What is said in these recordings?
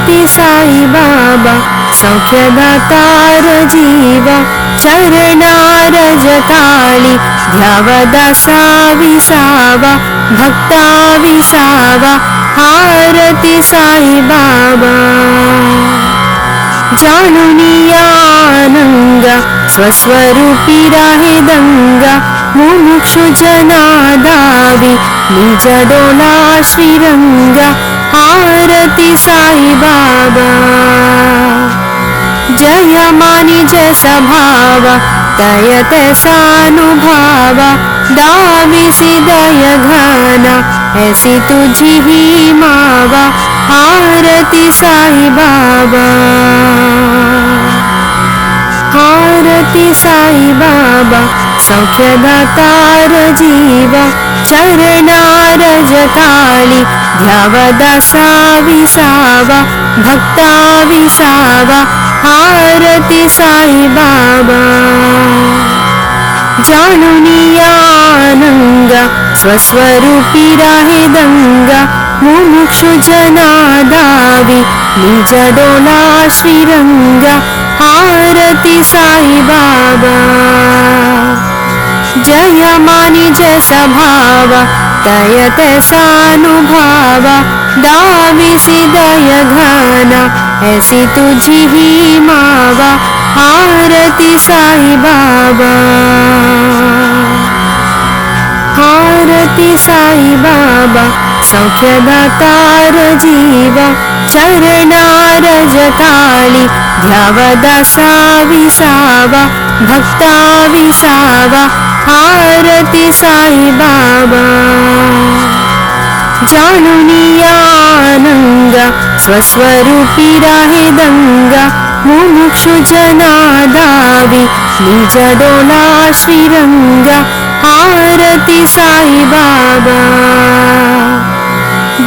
आरती साई बाबा सौख्यदातार जीवा चरणारज ताळी ध्यावा दासा विसावा भक्ता विसावा आरती साई बाबा जाणुनियानंगा स्वस्वरूपी राहे दंगा मुमुक्षु जनादावी निज डोला श्रीरंगा आरती साई बाबा जय मानी जय सभावा तय तैसानुभावा दाविसी दय घना ऐसी तुझी ही मावा आरती साई बाबा आरती साई बाबा सौख्यदातार जीवा चरणारज ताळी ध्यावा दासा विसावा भक्ता विसावा आरती साई बाबा जाणुनियानंगा स्वस्वरूपी राहे दंगा मुमुक्षु जनादावी निज डोला श्रीरंगा आरती साई बाबा जय मानी जय सभावा तय तैसानुभावा दाविसी दय घना ऐसी तुझी ही मावा आरती साई बाबा आरती साई बाबा सौख्यदातार जीवा चरणारज ताळी ध्यावा दासा विसावा भक्ता विसावा आरती साई बाबा जाणुनियानंगा स्वस्वरूपी राहे दंगा मुमुक्षु जनादावी निज डोला श्रीरंगा आरती साई बाबा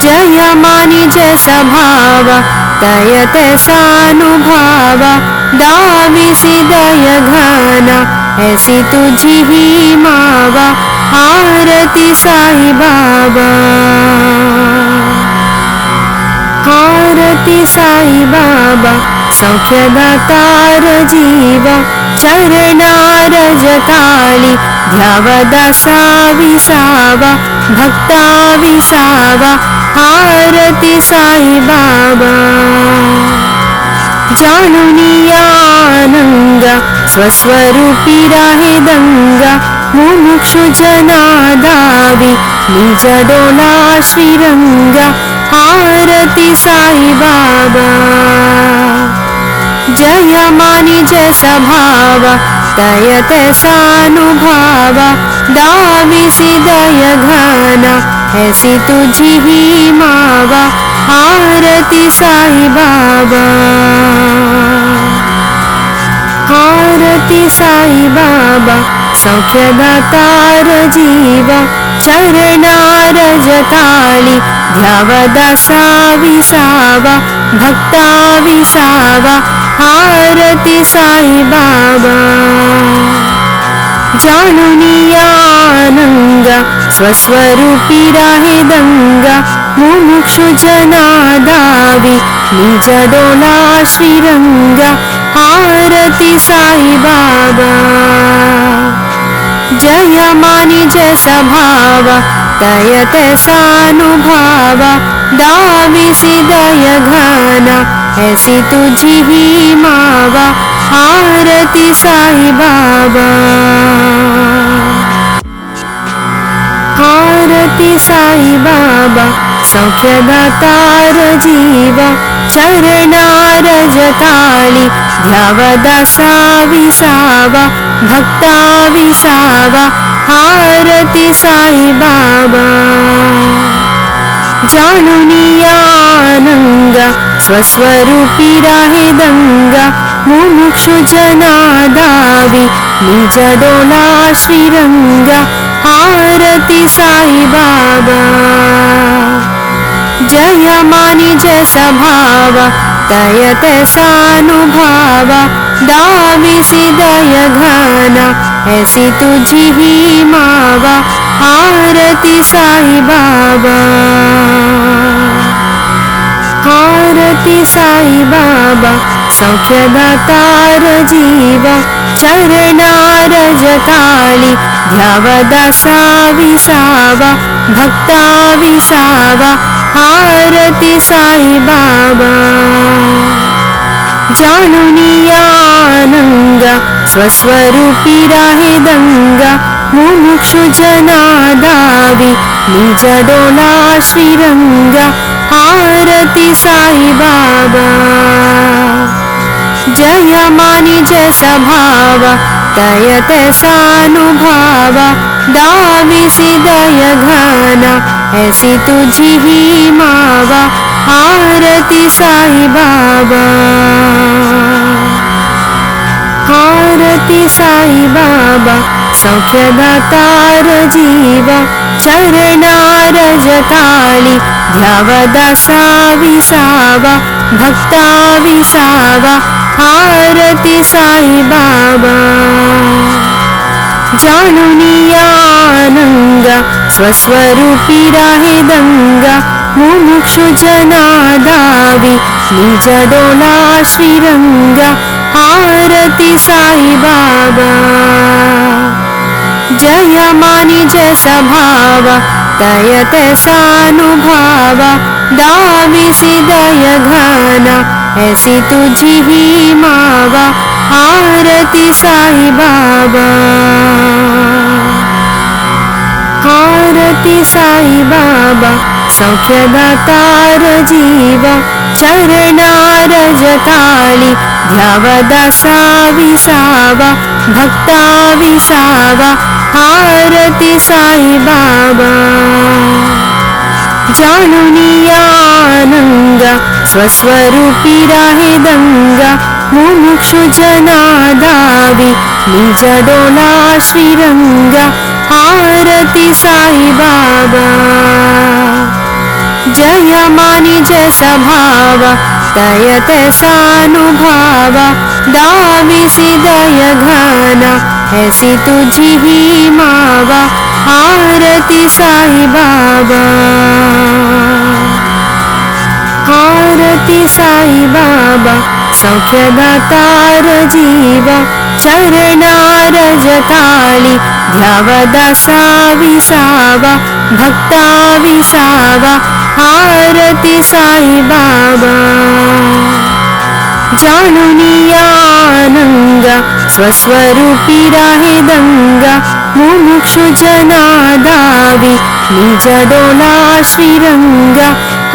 जय मानी जय सभावा तय तैसानुभावा दाविसी दय घना ऐसी तुझी ही मावा आरती साई बाबा आरती साई बाबा सौख्यदातार जीवा चरणारज ताळी ध्यावा दासा विसावा भक्ता विसावा आरती साई बाबा जाणुनियानंगा स्वस्वरूपी राहे दंगा मुमुक्षु जनादावी निज डोला श्रीरंगा आरती साई बाबा जय मानी जय सभावा तय तैसानुभावा दाविसी दय घना ऐसी तुझी ही मावा आरती साई बाबा आरती साई बाबा सौख्यदातार जीवा चरणारज ताळी ध्यावा दासा विसावा भक्ता विसावा आरती साई बाबा जाणुनियानंगा स्वस्वरूपी राहे दंगा मुमुक्षु जनादावी निज डोला श्रीरंगा आरती साई बाबा जय मानी जय सभावा तय तैसानुभावा दाविसी दय घना ऐसी तुझी ही मावा आरती साई बाबा आरती साई बाबा सौख्यदातार जीवा चरणारज ताळी ध्यावा दासा विसावा भक्ता विसावा आरती साई बाबा जाणुनियानंगा स्वस्वरूपी राहे दंगा मुमुक्षु जनादावी निज डोला श्रीरंगा आरती साई बाबा जय मानी जय सभावा तय तैसानुभावा दाविसी दय घना ऐसी तुझी ही मावा आरती साई बाबा आरती साई बाबा सौख्यदातार जीवा चरणार जताळी ध्यावा दासा विसावा भक्ता विसावा आरती साई बाबा जाणुनियानंगा स्वस्वरूपी राहे दंगा मुमुक्षु जनादावी निज डोला श्रीरंगा आरती साई बाबा जय मानी जय सभावा तय तैसानुभावा दाविसी दय घना ऐसी तुझी ही मावा आरती साई बाबा आरती साई बाबा सौख्यदातार जीवा चरणार जताळी ध्यावा दासा विसावा भक्ता विसावा आरती साई बाबा जाणुनियानंगा स्वस्वरूपी राहे दंगा मुमुक्षु जनादावी निज डोला श्रीरंगा आरती साई बाबा जय मानी जय सभावा तय तैसानुभावा दाविसी दय घना ऐसी तुझी ही मावा आरती साई बाबा आरती साई बाबा सौख्यदातार जीवा चरणार जताळी ध्यावा दासा विसावा भक्ता विसावा आरती साई बाबा जाणुनियानंगा स्वस्वरूपी राहे दंगा मुमुक्षु जनादावी निज डोला श्रीरंगा आरती साई बाबा जय मानी जय सभावा तय तैसानुभावा दाविसी दय घना ऐसी तुझी ही मावा आरती साई बाबा आरती साई बाबा सौख्यदातार जीवा चरणार जताळी ध्यावा दासा विसावा भक्ता विसावा आरती साई बाबा जाणुनियानंगा स्वस्वरूपी राहे दंगा मुमुक्षु जनादावी निज डोला श्रीरंगा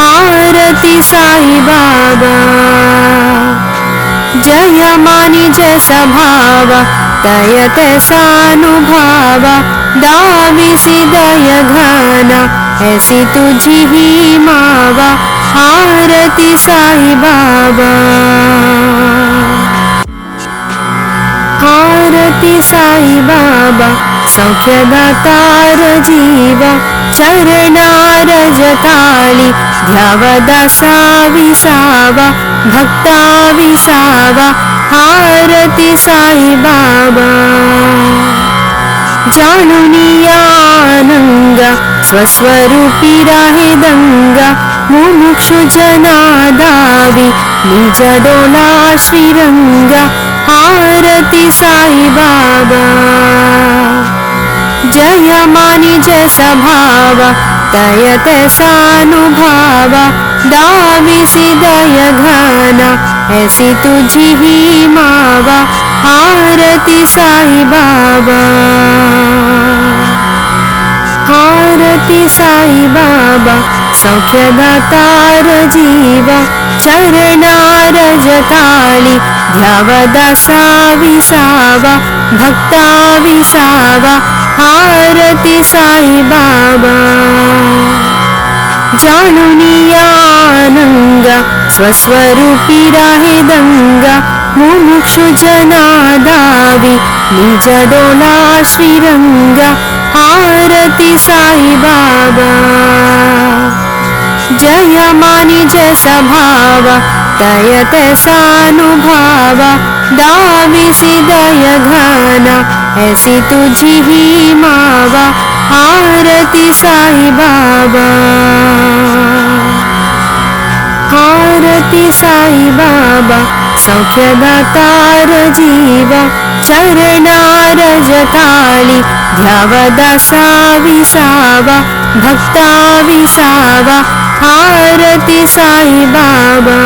आरती साई बाबा जय मानी जय सभावा तय तैसानुभावा दाविसी दय घना ऐसी तुझी ही मावा आरती साई बाबा आरती साई बाबा सौख्यदातार जीवा चरणार जताळी ध्यावा दासा विसावा भक्ता विसावा आरती साई बाबा जाणुनियानंगा स्वस्वरूपी राहे दंगा मुमुक्षु जनादावी निज डोला श्रीरंगा आरती साई बाबा जय मानी जय सभावा तय तैसानुभावा दाविसी दय घना ऐसी तुझी ही मावा आरती साई बाबा आरती साई बाबा सौख्यदातार जीवा चरणार जताळी ध्यावा दासा विसावा भक्ता विसावा आरती साई बाबा जाणुनियानंगा स्वस्वरूपी राहे दंगा मुमुक्षु जनादावी निज डोला श्रीरंगा आरती साई बाबा जय मानी जय सभावा तय तैसानुभावा दाविसी दय घना ऐसी तुझी ही मावा आरती साई बाबा आरती साई बाबा सौख्यदातार जीवा चरणारज थाळी ध्यावा दासा विसावा भक्ता विसावा आरती साई बाबा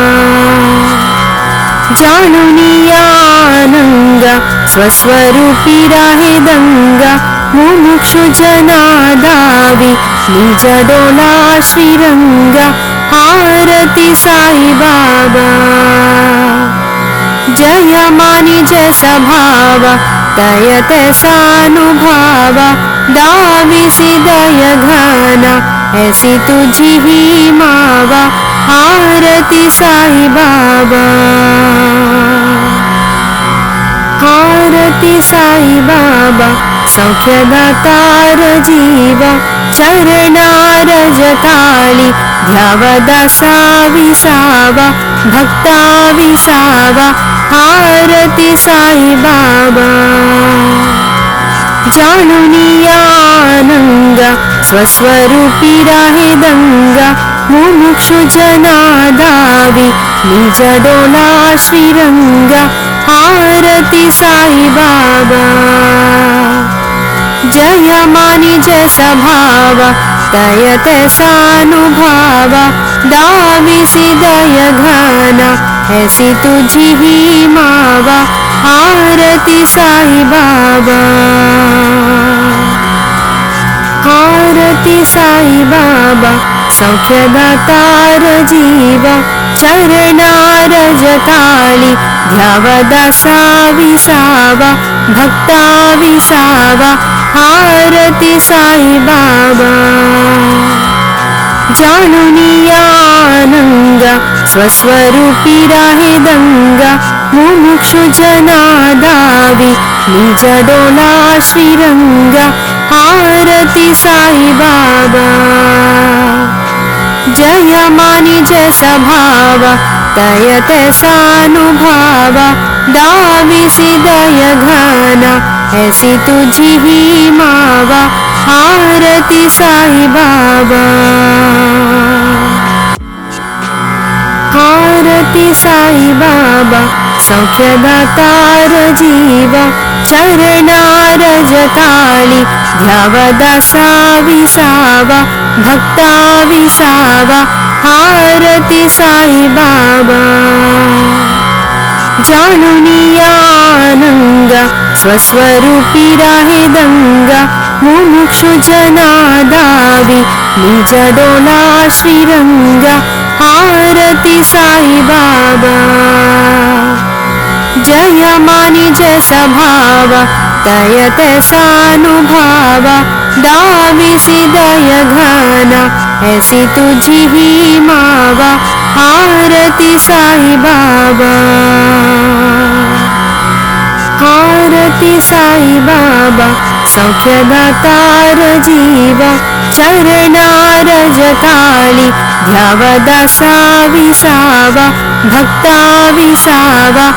जाणुनियानंगा स्वस्वरूपी राहे दंगा मुमुक्षु जनादावी निज डोला श्रीरंगा आरती साई बाबा जय मानि जय सभावा तय तैसानुभावा दाविसी दय घना ऐसी तुझी ही मावा आरती साई बाबा आरती साई बाबा सौख्यदातार जीवा चरणारज थाळी ध्यावा दासा विसावा भक्ता विसावा आरती साई बाबा जाणुनियानंगा स्वस्वरूपी राहे दंगा मुमुक्षु जनादावी निज डोला श्रीरंगा आरती साई बाबा जय मानि जय सभावा तय तैसानुभावा दाविसी दय घना ऐसी तुझी ही मावा आरती साई बाबा आरती साई बाबा सौख्यदातार जीवा चरणारज थाळी ध्यावा दासा विसावा भक्ता विसावा आरती साई बाबा जाणुनियानंगा स्वस्वरूपी राहे दंगा मुमुक्षु जनादावी निज डोला श्रीरंगा आरती साई बाबा जय मानि जय सभावा तय तैसानुभावा दाविसी दय घना ऐसी तुझी ही मावा आरती साई बाबा आरती साई बाबा सौख्यदातार जीवा चरणारज थाळी ध्यावा दासा विसावा भक्ता विसावा आरती साई बाबा जाणुनियानंगा स्वस्वरूपी राहे दंगा मुमुक्षु जनादावी निज डोला श्रीरंगा आरती साई बाबा जय मानि जय सभावा तय तैसानुभावा दाविसी दय घना ऐसी तुझी ही मावा आरती साई बाबा आरती साई बाबा सौख्यदातार जीवा चरणारज थाळी ध्यावा दासा विसावा भक्ता विसावा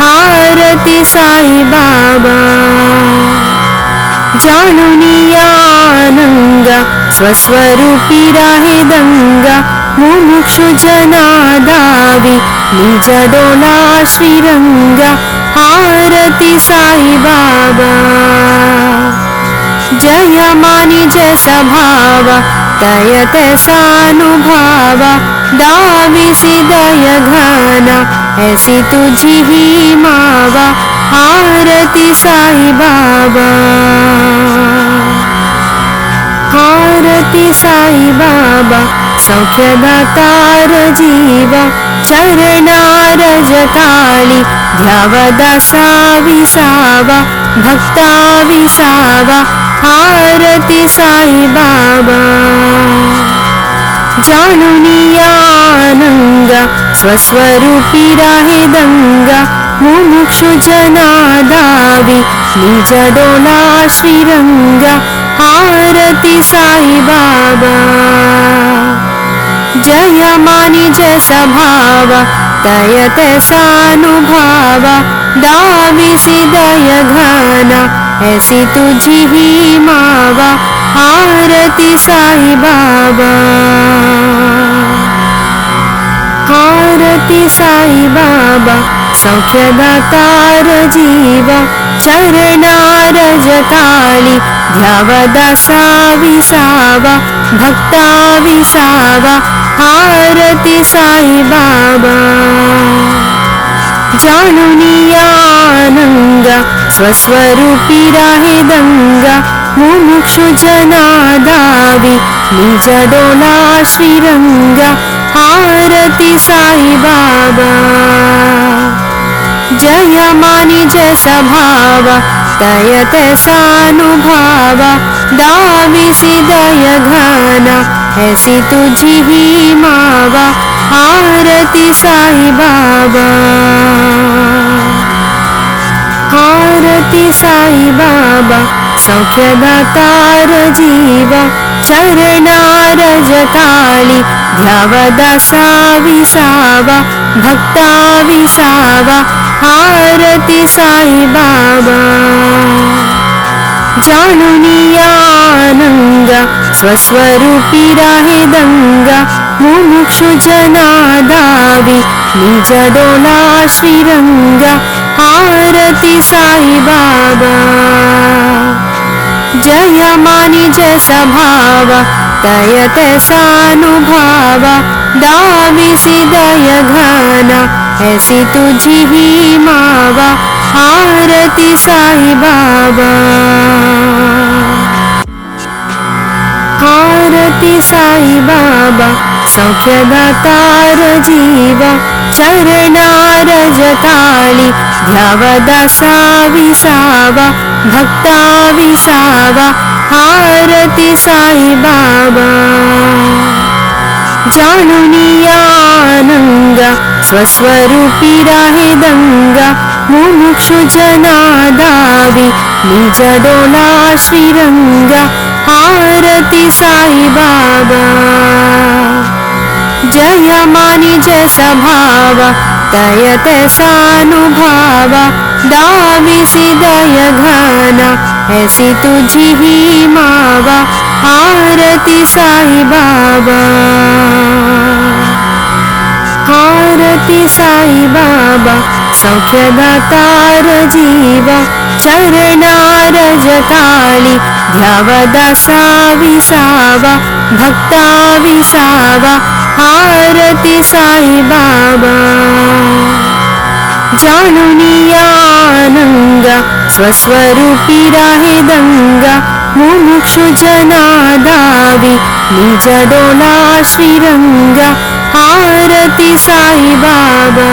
आरती साई बाबा जाणुनियानंगा स्वस्वरूपी राहे दंगा मुमुक्षु जनादावी निज डोला श्रीरंगा आरती साई बाबा जय मानि जय सभावा तय तैसानुभावा दाविसी दय घना ऐसी तुझी ही मावा आरती साई बाबा आरती साई बाबा सौख्यदातार जीवा चरणारज थाळी ध्यावा दासा विसावा भक्ता विसावा आरती साई बाबा जाणुनियानंगा स्वस्वरूपी राहे दंगा मुमुक्षु जनादावी निज डोला श्रीरंगा आरती साई बाबा जय मानि जय सभावा तय तैसानुभावा दाविसी दय घना ऐसी तुझी ही मावा आरती साई बाबा आरती साई बाबा सौख्यदातार जीव चरणारज ताळी ध्यावा दासा विसावा भक्ता विसावा आरती साई बाबा जाणुनियानंगा स्वस्वरूपी राहे दंगा मुमुक्षु जनादावी निज डोला श्रीरंगा आरती साई बाबा जय मानि जय सभावा तय तैसानुभावा दाविसी दय घना ऐसी तुझी ही मावा आरती साई बाबा आरती साई बाबा सौख्यदातार जीव चरणारज ताळी ध्यावा दासा विसावा भक्ता विसावा आरती साई बाबा जाणुनियानंगा स्वस्वरूपी राहे दंगा मुमुक्षु जनादावी निज डोला श्रीरंगा आरती साई बाबा जय मानि जय सभावा तय तैसानुभावा दाविसी दय घना ऐसी तुझी ही मावा आरती साई बाबा आरती साई बाबा सौख्यदातार जीव चरणारज ताळी ध्यावा दासा विसावा भक्ता विसावा आरती साई बाबा जाणुनियानंगा स्वस्वरूपी राहे दंगा मुमुक्षु जनादावी निज डोला श्रीरंगा आरती साई बाबा जय मानि जय सभावा तय तैसानुभावा दाविसी दय घना ऐसी तुझी ही मावा आरती साई बाबा आरती साई बाबा सौख्यदातार जीव चरणारज ताळी ध्यावा दासा विसावा भक्ता विसावा आरती साई बाबा जाणुनियानंगा स्वस्वरूपी राहे दंगा मुमुक्षु जनादावी निज डोला श्रीरंगा आरती साई बाबा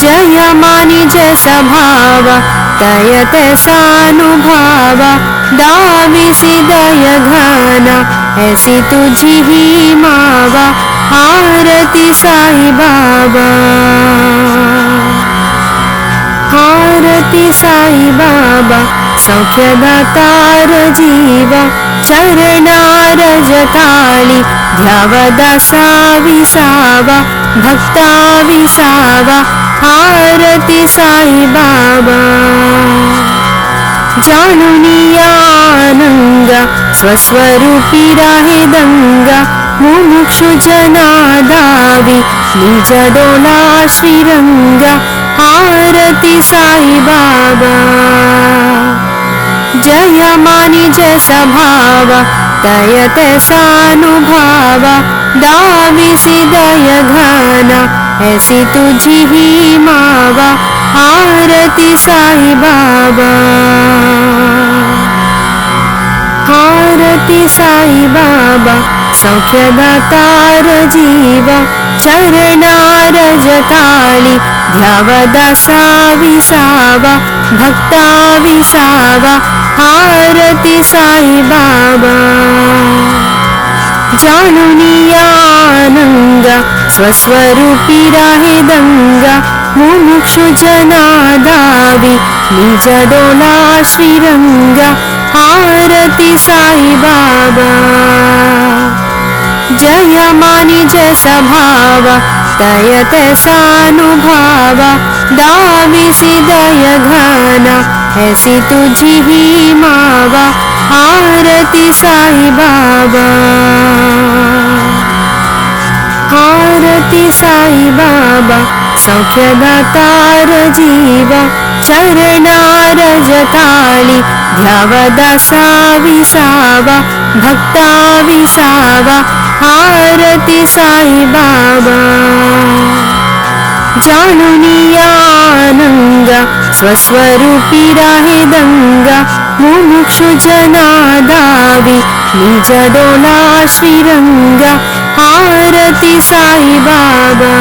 जय मानि जय सभावा तय तैसानुभावा दाविसी दय घना ऐसी तुझी ही मावा आरती साई बाबा आरती साई बाबा सौख्यदातार जीव चरणारज ताळी ध्यावा दासा विसावा भक्ता विसावा आरती साई बाबा जाणुनियानंगा स्वस्वरूपी राहे दंगा मुमुक्षु जनादावी निज डोला श्रीरंगा आरती साई बाबा जय मानि जय सभावा तय तैसानुभावा दाविसी दय घना ऐसी तुझी ही मावा आरती साई बाबा आरती साई बाबा सौख्यदातार जीव चरणारज ताळी ध्यावा दासा विसावा भक्ता विसावा आरती साई बाबा जाणुनियानंगा स्वस्वरूपी राहे दंगा मुमुक्षु जनादावी निज डोला श्रीरंगा आरती साई बाबा जय मानि जय सभावा तय तैसानुभावा दाविसी दय घना ऐसी तुझी ही मावा आरती साई बाबा आरती साई बाबा सौख्यदातार जीवा चरणारज ताळी ध्यावा दासा विसावा भक्ता विसावा आरती साई बाबा जाणुनियानंगा स्वस्वरूपी राहे दंगा मुमुक्षु जनादावी निज डोला श्रीरंगा आरती साई बाबा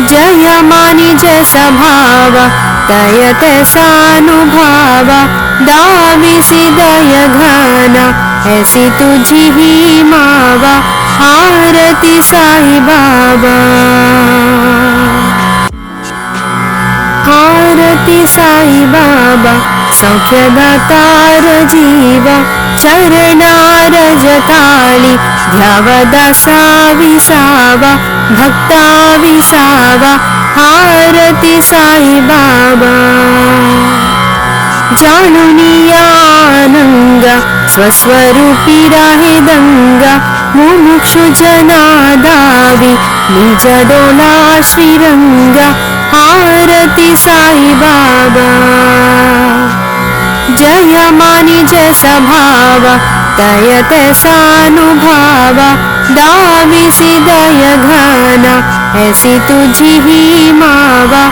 जय मानी जय सभावा तय तैसानुभावा दाविसी दय घना ऐसी तुझी ही मावा आरती साई बाबा आरती साई बाबा सौख्यदातार जीवा चरणारज ताळी ध्यावा दासा विसावा भक्ता विसावा आरती साई बाबा जाणुनियानंगा स्वस्वरूपी राहे दंगा मुमुक्षु जनादावी निज डोला श्रीरंगा आरती साई बाबा जय मानी जय सभावा तय तैसानुभावा दाविसी दय घना ऐसी तुझी ही मावा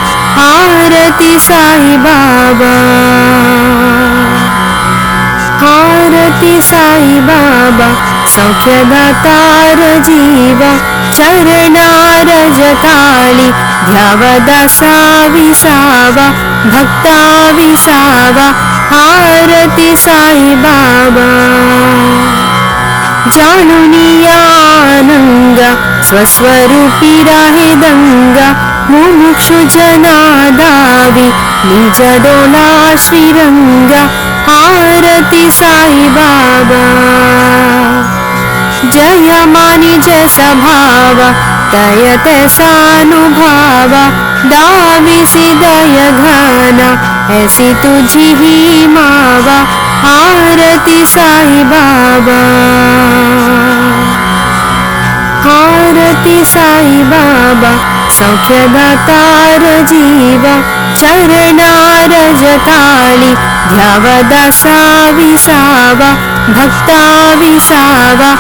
आरती साई बाबा आरती साई बाबा सौख्यदातार जीवा चरणारज ताळी ध्यावा दासा विसावा भक्ता विसावा आरती साई बाबा जाणुनियानंगा स्वस्वरूपी राहे दंगा मुमुक्षु जनादावी निज डोला श्रीरंगा आरती साई बाबा जय मानी जय सभावा तय तैसानुभावा दाविसी दय घना ऐसी तुझी ही मावा आरती साई बाबा आरती साई बाबा सौख्यदातार जीवा चरणारज ताळी ध्यावा दासा विसावा भक्ता विसावा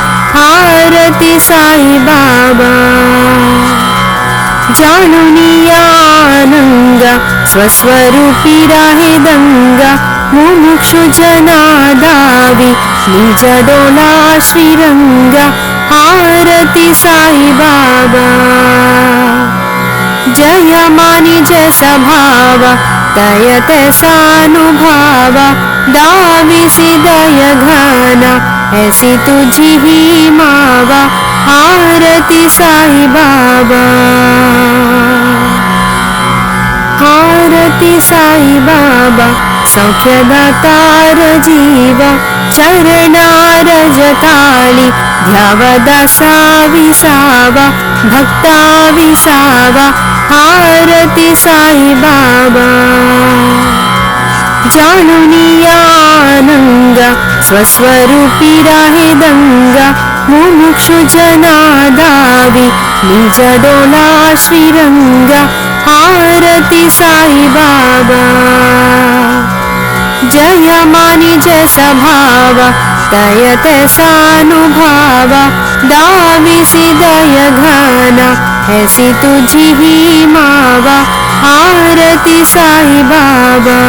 आरती साई बाबा जाणुनियानंगा स्वस्वरूपी राहे दंगा मुमुक्षु जनादावी निज डोला श्रीरंगा आरती साई बाबा जय मानी जय सभावा तय तैसानुभावा दाविसी दय घना ऐसी तुझी ही मावा आरती साई बाबा आरती साई बाबा सौख्यदातार जीवा चरणारज ताळी ध्यावा दासा विसावा भक्ता विसावा आरती साई बाबा जाणुनियानंगा स्वस्वरूपी राहे दंगा मुमुक्षु जनादावी निज डोला श्रीरंगा आरती साई बाबा जय मानी जय सभावा तय तैसानुभावा दाविसी दय घना ऐसी तुझी ही मावा आरती साई बाबा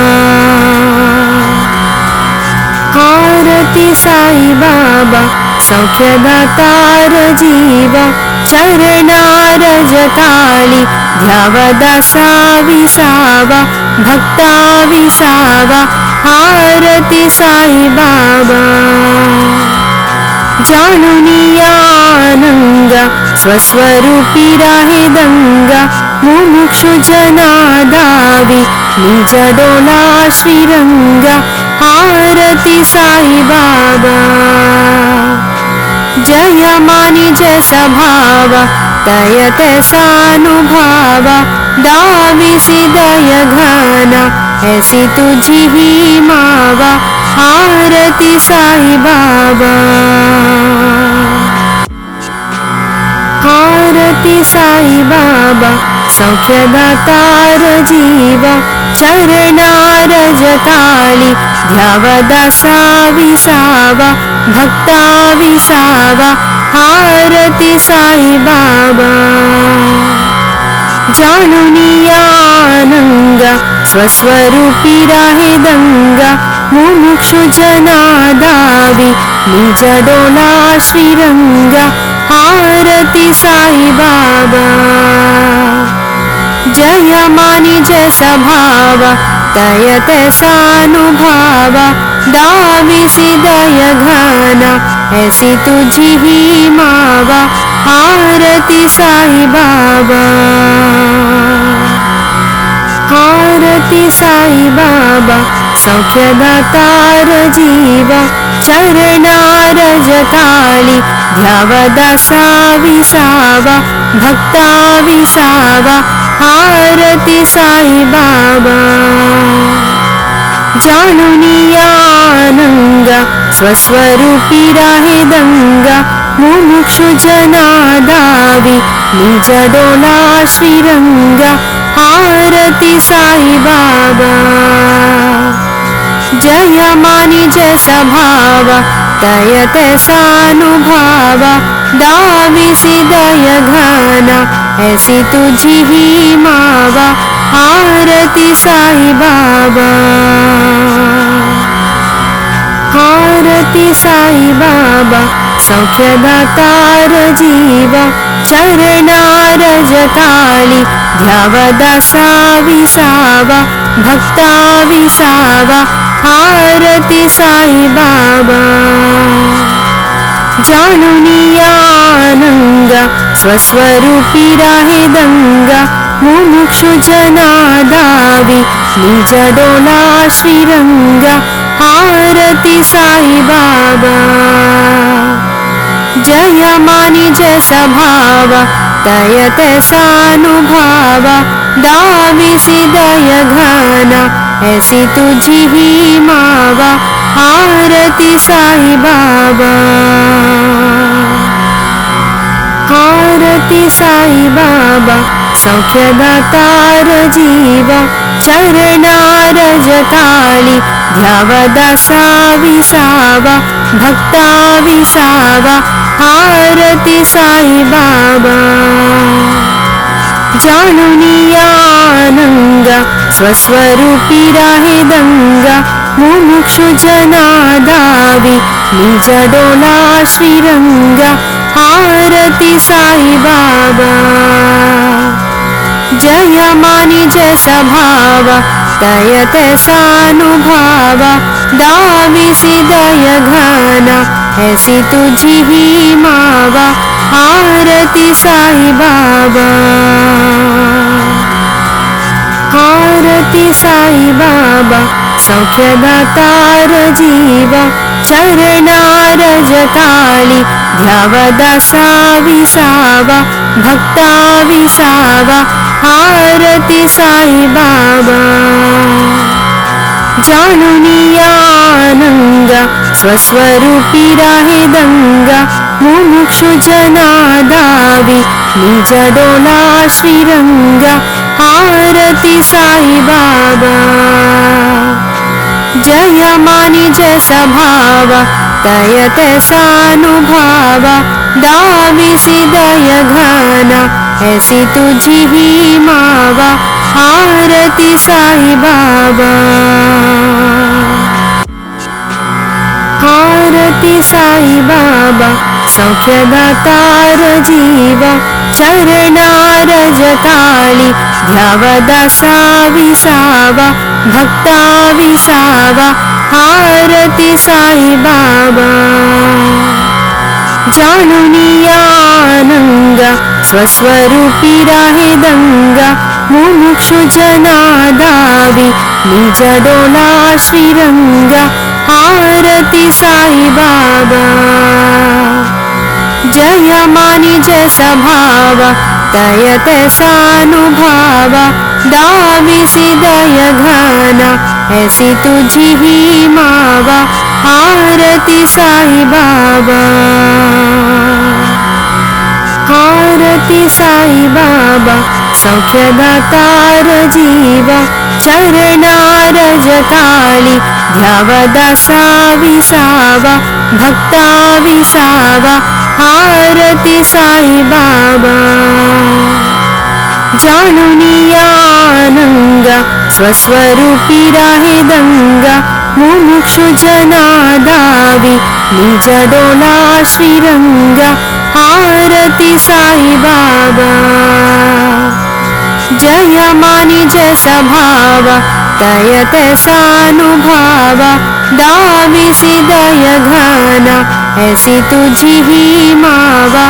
आरती साई बाबा सौख्यदातार जीवा चरणारज ताळी ध्यावा दासा विसावा भक्ता विसावा आरती साई बाबा जाणुनियानंगा स्वस्वरूपी राहे दंगा मुमुक्षु जनादावी निज डोला श्रीरंगा आरती साई बाबा जय मानी जय सभावा तय तैसानुभावा दाविसी दय घना ऐसी तुझी ही मावा आरती साई बाबा आरती साई बाबा सौख्यदातार जीवा चरणारज ताळी ध्यावा दासा विसावा भक्ता विसावा आरती साई बाबा जाणुनियानंगा स्वस्वरूपी राहे दंगा मुमुक्षु जनादावी निज डोला श्रीरंगा आरती साई बाबा जय मानी जय सभावा तय तैसानुभावा दाविसी दय घना ऐसी तुझी ही मावा आरती साई बाबा आरती साई बाबा सौख्यदातार जीवा चरणारज ताळी ध्यावा दासा विसावा भक्ता विसावा आरती साई बाबा जाणुनियानंगा स्वस्वरूपी राहे दंगा मुमुक्षु जनादावी निज डोला श्रीरंगा आरती साई बाबा जय मानी जय सभावा तय तैसानुभावा दाविसी दय घना ऐसी तुझी ही मावा आरती साई बाबा आरती साई बाबा सौख्यदातार जीवा चरणारज ताळी ध्यावा दासा विसावा भक्ता विसावा आरती साई बाबा जाणुनियानंगा स्वस्वरूपी राहे दंगा मुमुक्षु जनादावी निज डोला श्रीरंगा आरती साई बाबा जय मानी जय सभावा तय तैसानुभावा दाविसी दय घना ऐसी तुझी ही मावा आरती साई बाबा आरती साई बाबा सौख्यदातार जीवा चरणारज ताळी ध्यावा दासा विसावा भक्ता विसावा आरती साई बाबा जाणुनियानंगा स्वस्वरूपी राहे दंगा मुमुक्षु जनादावी निज डोला श्रीरंगा आरती साई बाबा जय मानी जय सभावा तय तैसानुभावा दाविसी दय घना ऐसी तुझी ही मावा आरती साई बाबा आरती साई बाबा सौख्यदातार जीवा चरणारज ताळी ध्यावा दासा विसावा भक्ता विसावा आरती साई बाबा जाणुनियानंगा स्वस्वरूपी राहे दंगा मुमुक्षु जनादावी निज डोला श्रीरंगा आरती साई बाबा जय मानी जय सभावा तय तैसानुभावा दाविसी दय घना ऐसी तुझी ही मावा आरती साई बाबा आरती साई बाबा सौख्यदातार जीवा चरणारज ताळी ध्यावा दासा विसावा भक्ता विसावा आरती साई बाबा जाणुनियानंगा स्वस्वरूपी राहे दंगा मुमुक्षु जनादावी निज डोला श्रीरंगा आरती साई बाबा जय मानी जय सभावा तय तैसानुभावा दाविसी दय घना ऐसी तुझी ही मावा आरती साई बाबा आरती साई बाबा सौख्यदातार जीवा चरणारज ताळी ध्यावा दासा विसावा भक्ता विसावा आरती साई बाबा जाणुनियानंगा स्वस्वरूपी राहे दंगा मुमुक्षु जनादावी निज डोला श्रीरंगा आरती साई बाबा जय मानी जय सभावा तय तैसानुभावा दाविसी दय घना ऐसी तुझी ही मावा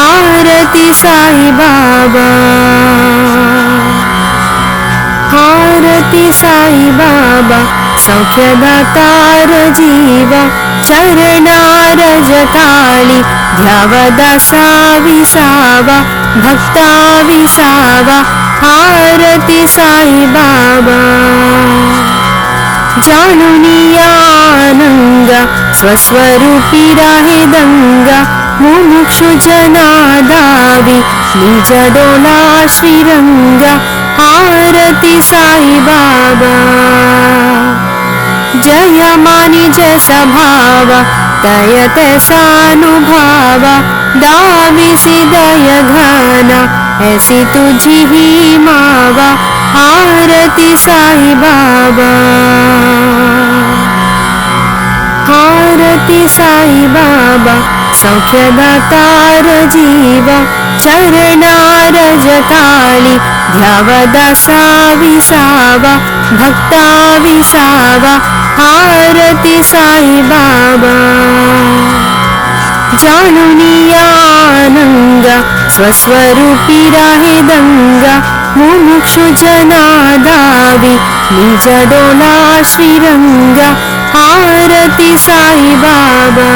आरती साई बाबा आरती साई बाबा सौख्यदातार जीवा चरणारज ताळी ध्यावा दासा विसावा भक्ता विसावा आरती साई बाबा जाणुनियानंगा स्वस्वरूपी राहे दंगा मुमुक्षु जनादावी निज डोला श्रीरंगा आरती साई बाबा जय मानी जय सभावा तय तैसानुभावा दाविसी दय घना ऐसी तुझी ही मावा आरती साई बाबा आरती साई बाबा सौख्यदातार जीवा चरणारज ताळी ध्यावा दासा विसावा भक्ता विसावा आरती साई बाबा जाणुनियानंगा स्वस्वरूपी राहे दंगा मुमुक्षु जनादावी निज डोला श्रीरंगा आरती साई बाबा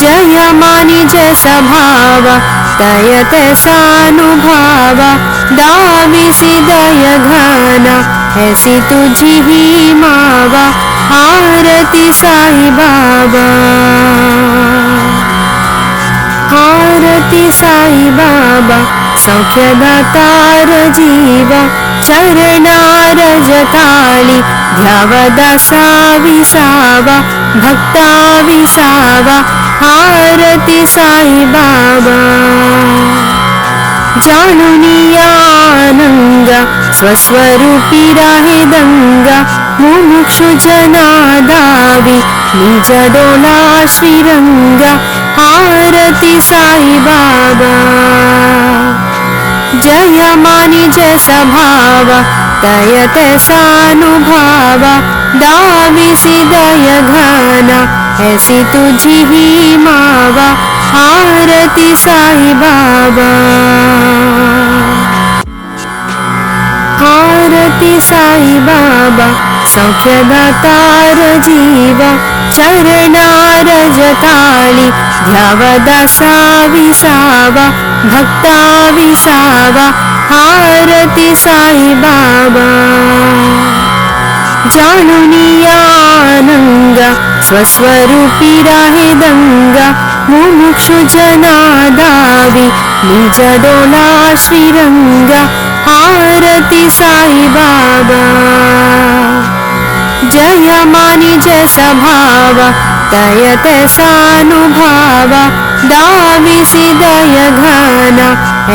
जय मानी जय सभावा तय तैसानुभावा दाविसी दय घना ऐसी तुझी ही मावा आरती साई बाबा आरती साई बाबा सौख्यदातार जीवा चरणारज ताळी ध्यावा दासा विसावा भक्ता विसावा आरती साई बाबा जाणुनियानंगा स्वस्वरूपी राहे दंगा मुमुक्षु जनादावी निज डोला श्रीरंगा आरती साई बाबा जय मानी जय सभावा तय तैसानुभावा दाविसी दय घना ऐसी तुझी ही मावा आरती साई बाबा आरती साई बाबा सौख्यदातार जीवा चरणारज ताळी ध्यावा दासा विसावा भक्ता विसावा आरती साई बाबा जाणुनियानंगा स्वस्वरूपी राहे दंगा मुमुक्षु जनादावी निज डोला श्रीरंगा आरती साई बाबा जय मानी जय सभावा तय तैसानुभावा दाविसी दय घना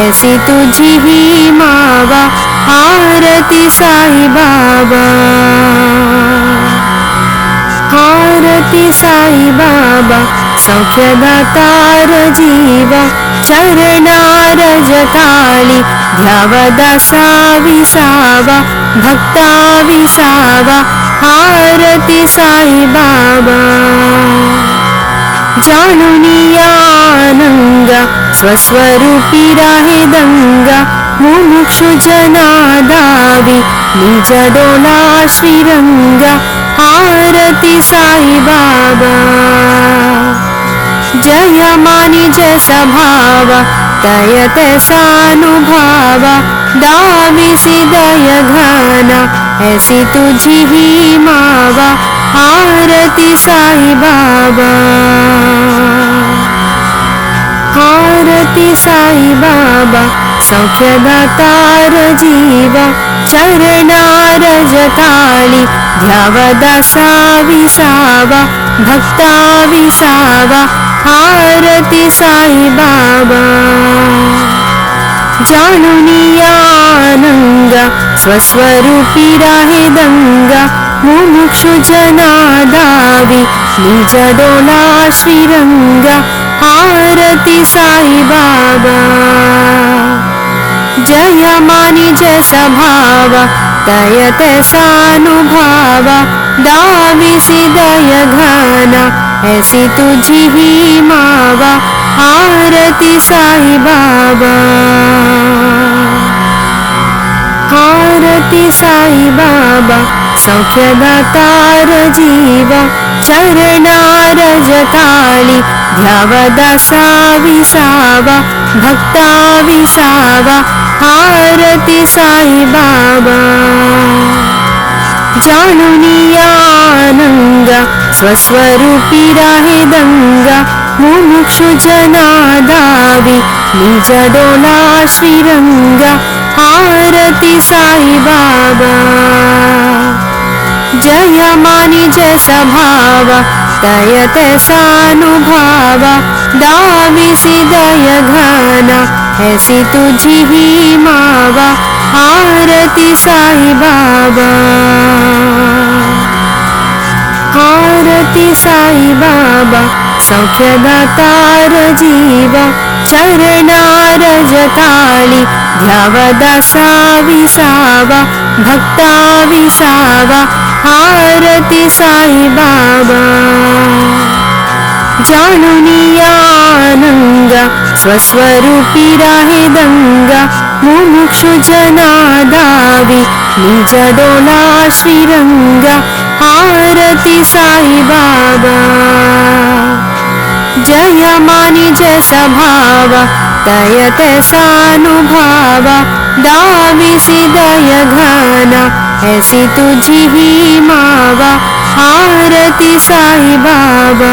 ऐसी तुझी ही मावा आरती साई बाबा आरती साई बाबा सौख्यदातार जीवा चरणारज ताळी ध्यावा दासा विसावा भक्ता विसावा आरती साई बाबा जाणुनियानंगा स्वस्वरूपी राहे दंगा मुमुक्षु जनादावी निज डोला श्रीरंगा आरती साई बाबा जय मानी जय सभावा तय तैसानुभावा दाविसी दय घना ऐसी तुझी ही मावा आरती साई बाबा आरती साई बाबा सौख्यदातार जीवा चरणारज थाळी ध्यावा दासा विसावा भक्ता विसावा आरती साई बाबा जाणुनी आनंगा स्वस्वरूपी राहे दंगा मुमुक्षु जना दावी निज डोला श्रीरंगा आरती साई बाबा जय मानी जय सभावा तय तैसानुभावा दाविसी दय घाना ऐसी तुझी ही मावा आरती साई बाबा आरती साई बाबा सौख्यदातार जीवा चरणारज थाळी ध्यावा दासा विसावा भक्ता विसावा आरती साई बाबा जाणुनी आनंगा स्वस्वरूपी राहे दंगा मुमुक्षु जना दावी निज डोला श्रीरंगा आरती साई बाबा जय मानी जय सभावा तय तैसानुभावा दाविसी दय घाना ऐसी तुझी ही मावा आरती साई बाबा आरती साई बाबा सौख्यदातार जीवा चरणारज थाळी ध्यावा दासा विसावा भक्ता विसावा आरती साई बाबा जाणुनी आनंगा स्वस्वरूपी राहे दंगा मुमुक्षु जना दावी निज डोला श्रीरंगा आरती साई बाबा जय मानी जय सभावा तय तैसानुभावा दाविसी दय घाना ऐसी तुझी ही मावा आरती साई बाबा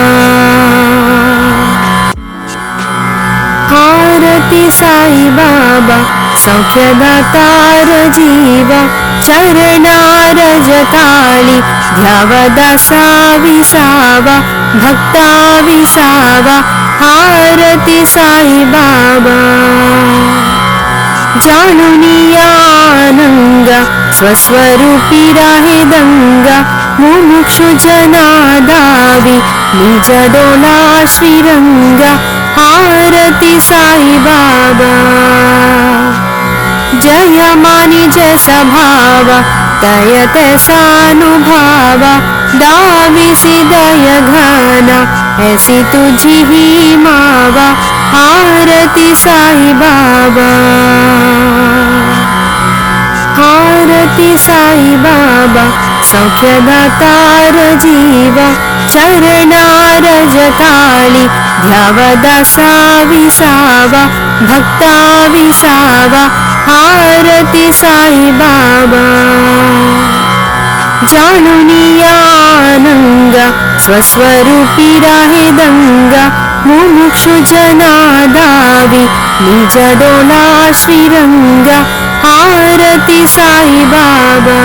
आरती साई बाबा सौख्यदातार जीवा चरणारज थाळी ध्यावा दासा विसावा भक्ता विसावा आरती साई बाबा जाणुनी आनंगा स्वस्वरूपी राहे दंगा मुमुक्षु जना दावी निज डोला श्रीरंगा आरती साई बाबा जय मानी जय सभावा तय तैसानुभावा दाविसी दय घाना ऐसी तुझी ही मावा आरती साई बाबा आरती साई बाबा सौख्यदातार जीवा चरणारज थाळी ध्यावा दासा विसावा भक्ता विसावा आरती साई बाबा जाणुनी आनंगा स्वस्वरूपी राहे दंगा मुमुक्षु जना दावी निज डोला श्रीरंगा आरती साई बाबा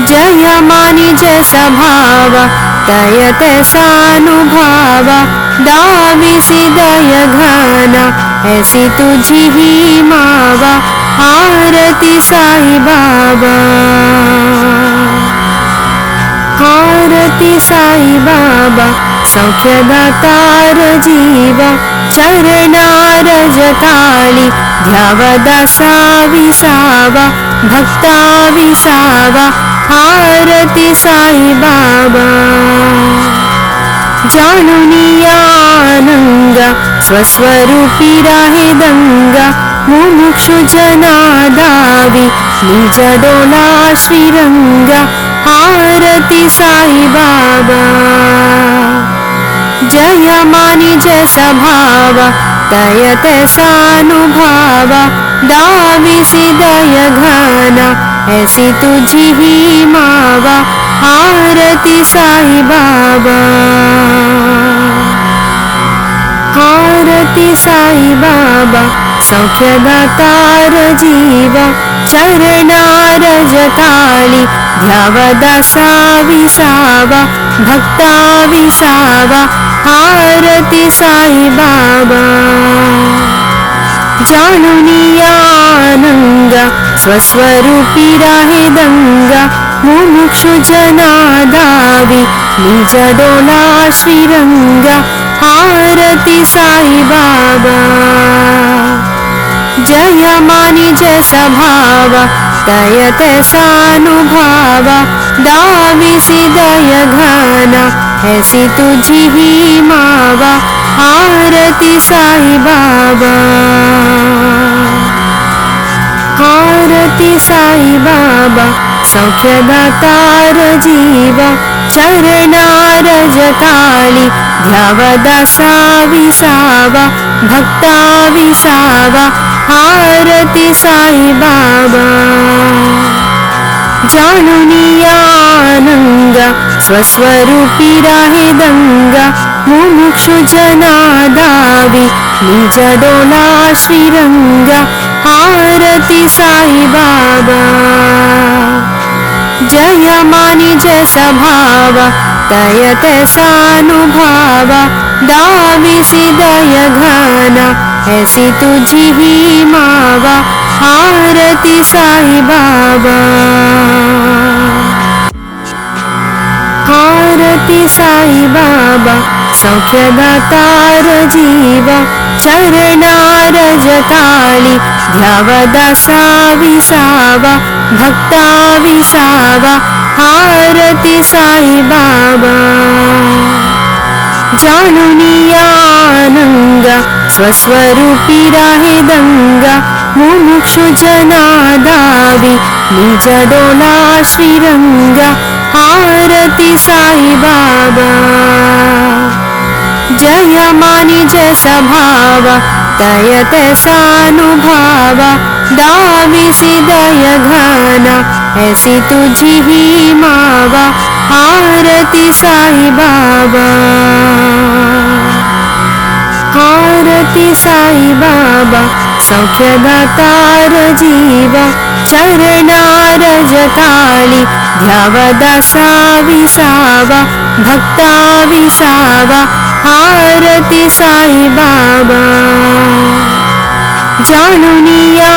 जय मानी जय सभावा तय तैसानुभावा दाविसी दय घाना ऐसी तुझी ही मावा आरती साई बाबा आरती साई बाबा सौख्यदातार जीवा चरणारज थाळी ध्यावा दासा विसावा भक्ता विसावा आरती साई बाबा जाणुनी आनंगा स्वस्वरूपी राहे दंगा मुमुक्षु जना दावी निज डोला श्रीरंगा आरती साई बाबा जय मानी जय सभावा तय तैसानुभावा दाविसी दय घाना ऐसी तुझी ही मावा आरती साई बाबा आरती साई बाबा सौख्यदातार जीवा चरणारज ताळी ध्यावा दासा विसावा भक्ता विसावा आरती साई बाबा जाणुनियानंगा स्वस्वरूपी राहे दंगा मुमुक्षु जनादावी निज डोला श्रीरंगा आरती साई बाबा जय मानि जय सभावा तय तैसानुभावा दाविसी दय घना ऐसी तुझी ही मावा आरती साई बाबा आरती साई बाबा सौख्यदातार जीवा चरणारज ताळी ध्यावा दासा विसावा भक्ता विसावा आरती साई बाबा जाणुनियानंगा स्वस्वरूपी राहे दंगा मुमुक्षु जनादावी निज डोला श्रीरंगा आरती साई बाबा जय मानि जय सभावा तय तैसानुभावा दाविसी दय घना ऐसी तुझी ही मावा आरती साई बाबा आरती साई बाबा सौख्यदातार जीवा चरणारज ताळी ध्यावा दासा विसावा भक्ता विसावा आरती साई बाबा जाणुनियानंगा स्वस्वरूपी राहे दंगा मुमुक्षु जनादावी निज डोला श्रीरंगा आरती साई बाबा जय मानि जय सभावा तय तैसानुभावा दाविसी दय घना ऐसी तुझी ही मावा आरती साई बाबा आरती साई बाबा सौख्यदातार जीवा चरणारज ताळी ध्यावा दासा विसावा भक्ता विसावा आरती साई बाबा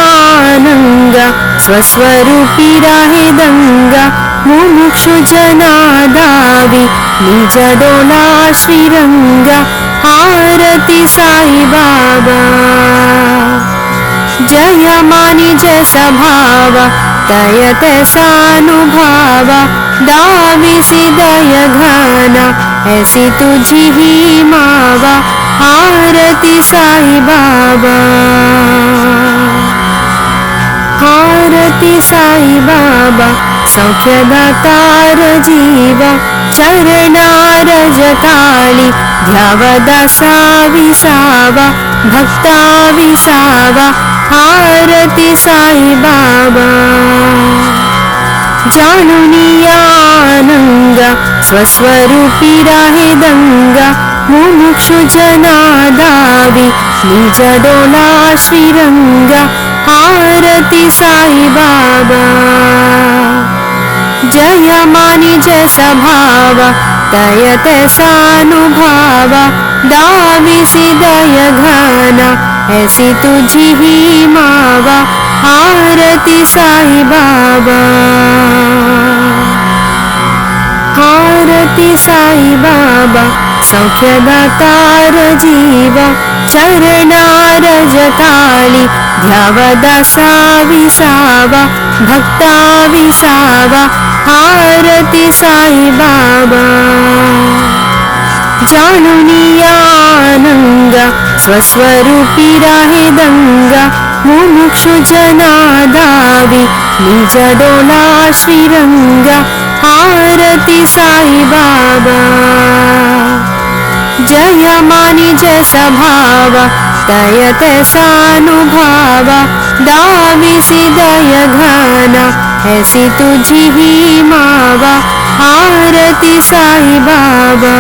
जाणुनियानंगा स्वस्वरूपी राहे दंगा मुमुक्षु जनादावी निज डोला श्रीरंगा आरती साई बाबा जय मानि जय सभावा तय तैसानुभावा दाविसी दय घना ऐसी तुझी ही मावा आरती साई बाबा आरती साई बाबा सौख्यदातार जीवा चरणारज ताळी ध्यावा दासा विसावा भक्ता विसावा आरती साई बाबा जाणुनियानंगा स्वस्वरूपी राहे दंगा मुमुक्षु जनादावी निज डोला श्रीरंगा आरती साई बाबा जय मानि जय सभावा तय तैसानुभावा दाविसी दय घना ऐसी तुझी ही मावा आरती साई बाबा आरती साई बाबा सौख्यदातार जीवा चरणारज ताळी ध्यावा दासा विसावा भक्ता विसावा आरती साई बाबा जाणुनियानंगा स्वस्वरूपी राहे दंगा मुमुक्षु जनादावी निज डोला श्रीरंगा आरती साई बाबा जय मानि जय सभावा तय तैसानुभावा दाविसी दय घना ऐसी तुझी ही मावा आरती साई बाबा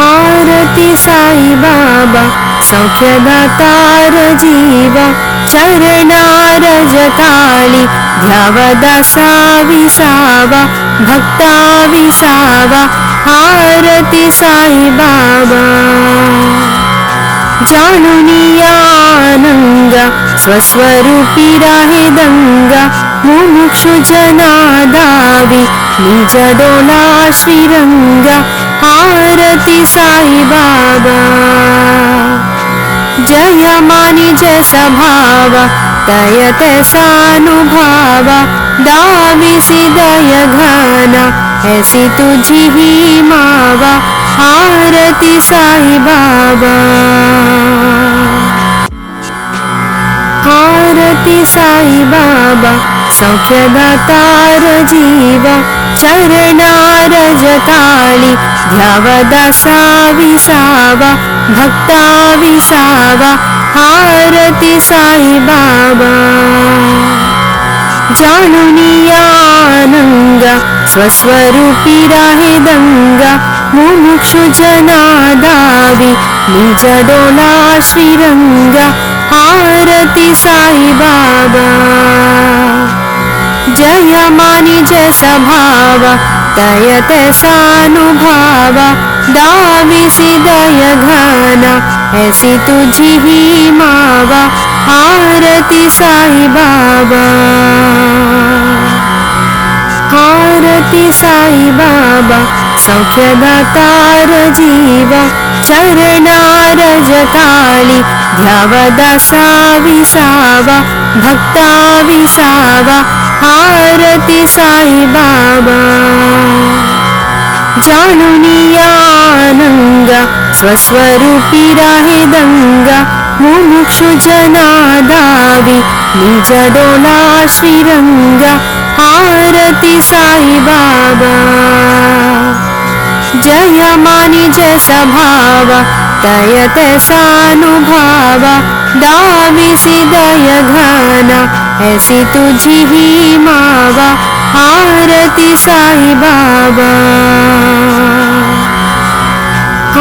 आरती साई बाबा सौख्यदातार जीव चरणारज ताळी ध्यावदासा विसावा भक्ता विसावा आरती साई बाबा जाणुनियानंगा स्वस्वरूपी राहे दंगा मुमुक्षु जनादावी निज डोला श्रीरंगा आरती साई बाबा जय मानि जय सभावा तय तैसानुभावा दाविसी दय घना ऐसी तुझी ही मावा आरती साई बाबा आरती साई बाबा सौख्यदातार जीव चरणारज ताळी ध्यावदासा विसावा भक्ता विसावा आरती साई बाबा जाणुनियानंगा स्वस्वरूपी राहे दंगा मुमुक्षु जनादावी निज डोला श्रीरंगा आरती साई बाबा जय मानि जय सभावा तय तैसानुभावा दाविसी दय घना ऐसी तुझी ही मावा आरती साई बाबा आरती साई बाबा सौख्यदातार जीव चरणारज ताळी ध्यावदासा विसावा भक्ता विसावा आरती साई बाबा जाणुनियानंगा स्वस्वरूपी राहे दंगा मुमुक्षु जनादावी निज डोला श्रीरंगा आरती साई बाबा जय मानि जय सभावा तय तैसानुभावा दाविसी दय घना ऐसी तुझी ही मावा आरती साई बाबा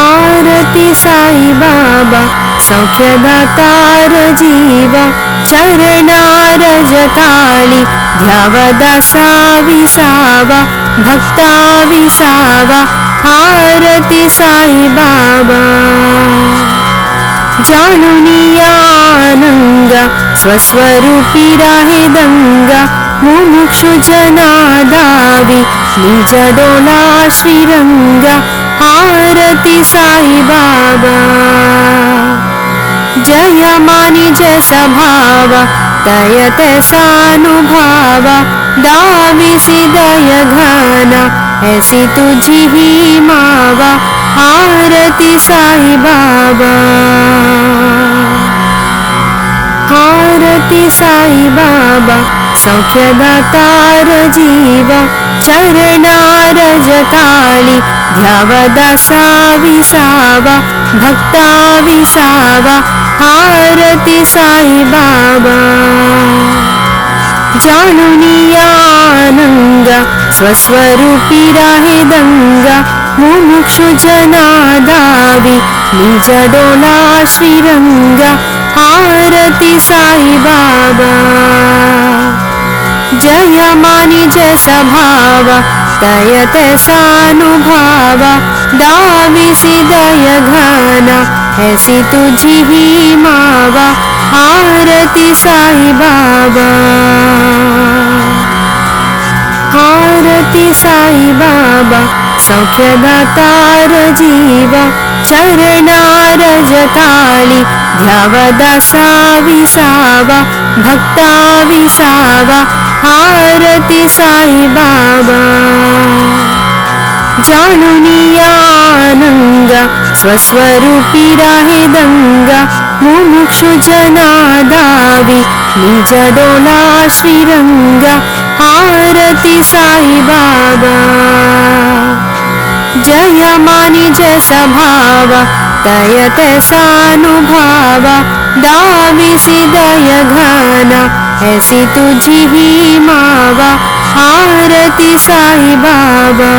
आरती साई बाबा सौख्यदातार जीव चरणारज ताळी ध्यावदासा विसावा भक्ता विसावा आरती साई बाबा जाणुनियानंगा स्वस्वरूपी राहे दंगा मुमुक्षु जनादावी निज डोला श्रीरंगा आरती साई बाबा जय मानि जय सभावा तय तैसानुभावा दाविसी दय घना ऐसी तुझी ही मावा आरती साई बाबा आरती साई बाबा सौख्यदातार जीव चरणारज ताळी ध्यावदासा विसावा भक्ता विसावा आरती साई बाबा जाणुनियानंगा स्वस्वरूपी राहे दंगा मुमुक्षु जनादावी निज डोला श्रीरंगा आरती साई बाबा जय मानि जय सभावा तय तैसानुभावा दाविसी दय घना ऐसी तुझी ही मावा आरती साई बाबा आरती साई बाबा सौख्यदातार जीव चरणारज ताळी ध्यावदासा विसावा भक्ता विसावा आरती साई बाबा जाणुनियानंगा स्वस्वरूपी राहे दंगा मुमुक्षु जनादावी निज डोला श्रीरंगा आरती साई बाबा जय मानि जय सभावा तय तैसानुभावा दाविसी दय घना ऐसी तुझी ही मावा आरती साई बाबा